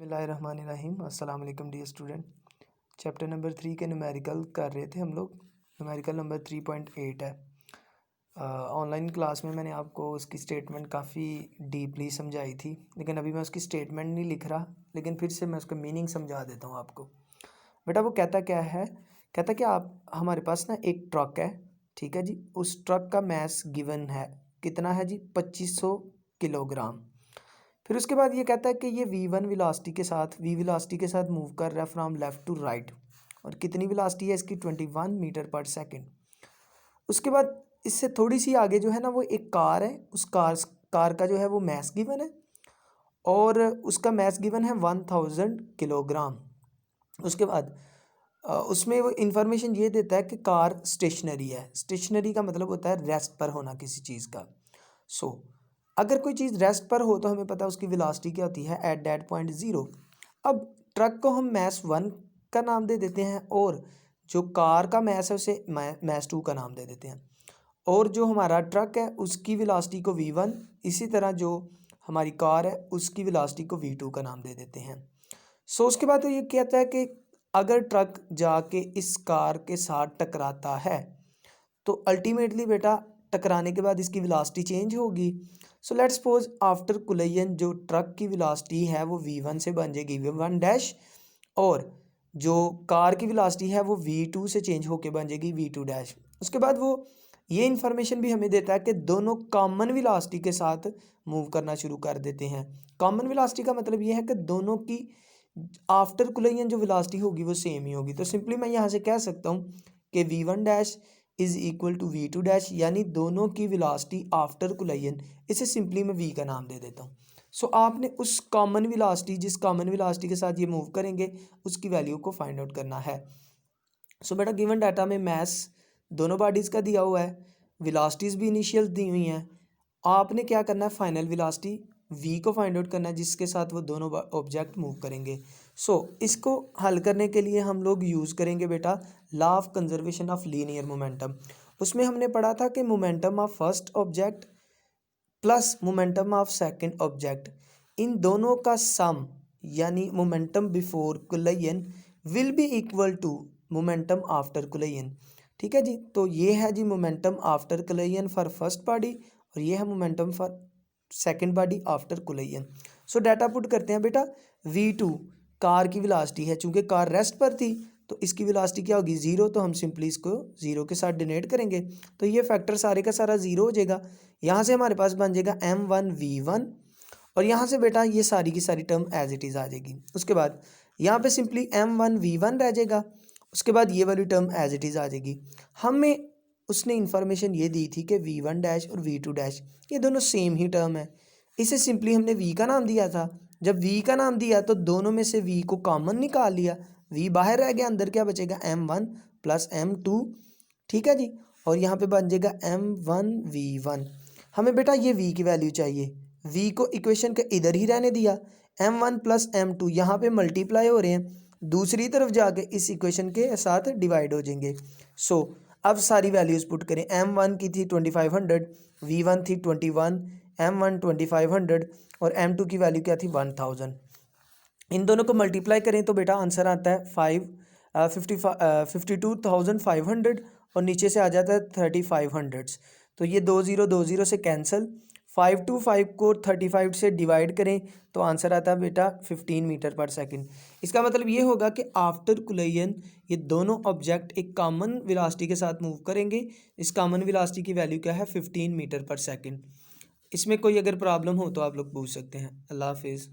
बिस्मिल्लाहिर्रहमानिर्रहीम। अस्सलाम वालेकुम डियर स्टूडेंट। चैप्टर नंबर 3 के न्यूमेरिकल कर रहे थे हम लोग। न्यूमेरिकल नंबर 3.8 है। ऑनलाइन क्लास में मैंने आपको उसकी स्टेटमेंट काफ़ी डीपली समझाई थी, लेकिन अभी मैं उसकी स्टेटमेंट नहीं लिख रहा, लेकिन फिर से मैं उसका मीनिंग समझा देता हूँ आपको। बेटा वो कहता क्या है, कहता कि आप हमारे पास ना एक ट्रक है, ठीक है जी। उस ट्रक का मैस गिवन है, कितना है जी, 2500 किलोग्राम। फिर उसके बाद ये कहता है कि ये v1 वेलोसिटी के साथ मूव कर रहा है फ्रॉम लेफ़्ट टू राइट, और कितनी वेलोसिटी है इसकी, 21 मीटर पर सेकंड। उसके बाद इससे थोड़ी सी आगे जो है ना वो एक कार है, उस कार का जो है वो मैस गिवन है, और उसका मैस गिवन है 1000 किलोग्राम। उसके बाद उसमें वो इन्फॉर्मेशन ये देता है कि कार स्टेशनरी है। स्टेशनरी का मतलब होता है रेस्ट पर होना किसी चीज़ का। अगर कोई चीज़ रेस्ट पर हो तो हमें पता है उसकी वेलोसिटी क्या होती है, एट दैट पॉइंट 0। अब ट्रक को हम मैस 1 का नाम दे देते हैं, और जो कार का मैस है उसे मैस 2 का नाम दे देते हैं, और जो हमारा ट्रक है उसकी वेलोसिटी को v1, इसी तरह जो हमारी कार है उसकी वेलोसिटी को v2 का नाम दे देते हैं। उसके बाद तो ये कहता है कि अगर ट्रक जाके इस कार के साथ टकराता है तो अल्टीमेटली बेटा टकराने के बाद इसकी वेलोसिटी चेंज होगी। लेट्स सपोज आफ्टर कोलिजन जो ट्रक की वेलोसिटी है वो v1 से बन जाएगी v1 डैश, और जो कार की वेलोसिटी है वो v2 से चेंज होके बन जाएगी v2 डैश। उसके बाद वो ये इन्फॉर्मेशन भी हमें देता है कि दोनों कॉमन वेलोसिटी के साथ मूव करना शुरू कर देते हैं। कॉमन वेलोसिटी का मतलब ये है कि दोनों की आफ्टर कोलिजन जो वेलोसिटी होगी वो सेम ही होगी। तो सिंपली मैं यहाँ से कह सकता हूँ कि v1 dash is equal to v2 dash, यानी दोनों की वेलोसिटी आफ्टर कोलिजन, इसे सिंपली मैं v का नाम दे देता हूँ। आपने उस कॉमन वेलोसिटी, जिस कॉमन वेलोसिटी के साथ ये मूव करेंगे, उसकी वैल्यू को फाइंड आउट करना है। बेटा गिवन डाटा में मैस दोनों बॉडीज़ का दिया हुआ है, वेलोसिटीज़ भी इनिशियल दी हुई हैं। आपने क्या करना है, फाइनल वेलोसिटी v को फाइंड आउट करना है जिसके साथ वो दोनों ऑब्जेक्ट मूव करेंगे। इसको हल करने के लिए हम लोग यूज़ करेंगे बेटा law of conservation of linear momentum. उसमें हमने पढ़ा था कि momentum of first object plus momentum of second object, इन दोनों का सम यानी momentum before collision will be equal to momentum after collision. ठीक है जी। तो ये है जी momentum after collision for first body, और ये है momentum for second body after collision. Data put करते हैं बेटा। v2 कार की वेलोसिटी है, चूंकि कार रेस्ट पर थी तो इसकी वेलोसिटी क्या होगी, 0, तो हम सिंपली इसको 0 के साथ डिनोट करेंगे, तो ये फैक्टर सारे का सारा 0 हो जाएगा। यहाँ से हमारे पास बन जाएगा m1v1, और यहाँ से बेटा ये सारी की सारी टर्म एज इट इज़ आ जाएगी। उसके बाद यहाँ पे सिंपली m1v1 रह जाएगा, उसके बाद ये वाली टर्म एज इट इज़ आ जाएगी। हमें उसने इन्फॉर्मेशन ये दी थी कि v1 डैश और v2 डैश ये दोनों सेम ही टर्म है, इसे सिंपली हमने v का नाम दिया था। जब v का नाम दिया तो दोनों में से v को कॉमन निकाल लिया, v बाहर रह गया, अंदर क्या बचेगा, m1 प्लस m2। ठीक है जी। और यहाँ पे बन जाएगा m1v1। हमें बेटा ये v की वैल्यू चाहिए, v को इक्वेशन के इधर ही रहने दिया, m1 प्लस m2 यहाँ पे मल्टीप्लाई हो रहे हैं, दूसरी तरफ जाके इस इक्वेशन के साथ डिवाइड हो जाएंगे। अब सारी वैल्यूज़ पुट करें। m1 की थी 2500, v1 थी 21, m1 2500 और m2 की वैल्यू क्या थी 1000। इन दोनों को मल्टीप्लाई करें तो बेटा आंसर आता है 52,500, और नीचे से आ जाता है 3500। तो ये 20 से कैंसिल, 525 को 35 से डिवाइड करें तो आंसर आता है बेटा 15 मीटर पर सेकंड। इसका मतलब ये होगा कि आफ्टर कोलिजन ये दोनों ऑब्जेक्ट एक कॉमन वेलोसिटी के साथ मूव करेंगे। इस कॉमन वेलोसिटी की वैल्यू क्या है, 15 मीटर पर सेकंड। इसमें कोई अगर प्रॉब्लम हो तो आप लोग पूछ सकते हैं। अल्लाह हाफिज़।